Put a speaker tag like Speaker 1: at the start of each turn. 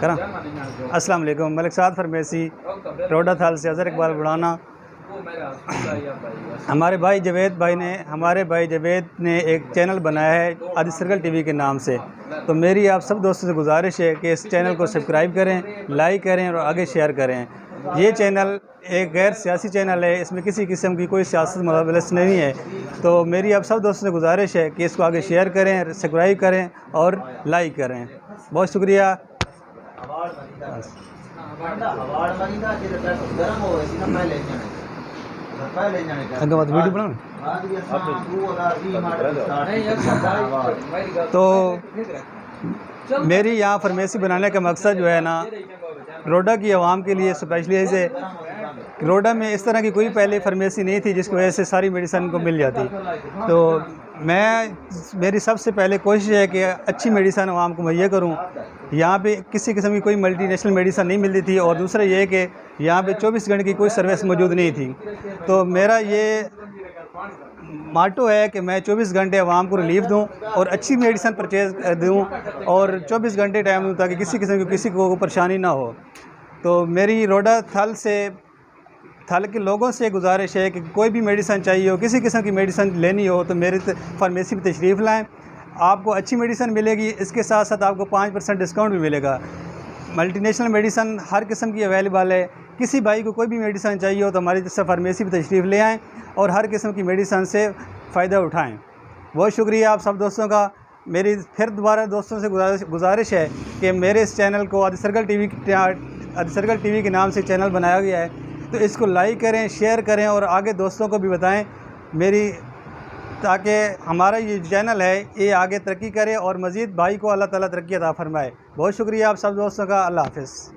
Speaker 1: करा। अस्सलाम वालेकुम, मलिक साद फार्मेसी रोडा थाल से अज़हर इकबाल बुढ़ाना। हमारे भाई जवेद ने एक चैनल बनाया है आदि सर्कल टीवी के नाम से। तो मेरी आप सब दोस्तों से गुजारिश है कि इस चैनल को सब्सक्राइब करें, लाइक करें और आगे शेयर करें। ये चैनल एक गैर सियासी चैनल है, इसमें किसी किस्म की कोई सियासत मुलावलत नहीं है। तो मेरी आप सब दोस्तों से गुजारिश है कि इसको आगे शेयर करें, सब्सक्राइब करें और लाइक करें। बहुत शुक्रिया। वीडियो बनाओ। तो मेरी यहाँ फार्मेसी बनाने का मकसद जो है ना, रोडा की आवाम के लिए स्पेशली है। रोडा में इस तरह की कोई पहले फार्मेसी नहीं थी जिसकी वजह से सारी मेडिसिन को मिल जाती। तो मेरी सबसे पहले कोशिश है कि अच्छी मेडिसिन आवाम को मुहैया करूँ। यहाँ पे किसी किस्म की कोई मल्टीनेशनल मेडिसिन नहीं मिलती थी, और दूसरा ये कि यहाँ पे 24 घंटे की कोई सर्विस मौजूद नहीं थी। तो मेरा ये माटो है कि मैं 24 घंटे आवाम को रिलीफ दूँ और अच्छी मेडिसिन परचेज़ दूँ और 24 घंटे टाइम दूँ ताकि किसी को परेशानी ना हो। तो मेरी रोडा थल के लोगों से गुजारिश है कि कोई भी मेडिसिन चाहिए हो, किसी किस्म की मेडिसिन लेनी हो तो मेरी फार्मेसी में तशरीफ़ लाएँ। आपको अच्छी मेडिसिन मिलेगी, इसके साथ साथ आपको 5% डिस्काउंट भी मिलेगा। मल्टीनेशनल मेडिसिन हर किस्म की अवेलेबल है। किसी भाई को कोई भी मेडिसिन चाहिए हो तो हमारी फार्मेसी में तशरीफ़ ले आएँ और हर किस्म की मेडिसिन से फ़ायदा उठाएँ। बहुत शुक्रिया आप सब दोस्तों का। मेरी फिर दोबारा दोस्तों से गुजारिश है कि मेरे इस चैनल को आदि सर्कल टीवी के नाम से चैनल बनाया गया है, तो इसको लाइक करें, शेयर करें और आगे दोस्तों को भी बताएं ताकि हमारा ये चैनल है ये आगे तरक्की करे और मज़ीद भाई को अल्लाह ताला तरक्की अता फरमाए। बहुत शुक्रिया आप सब दोस्तों का। अल्लाह हाफ़िज़।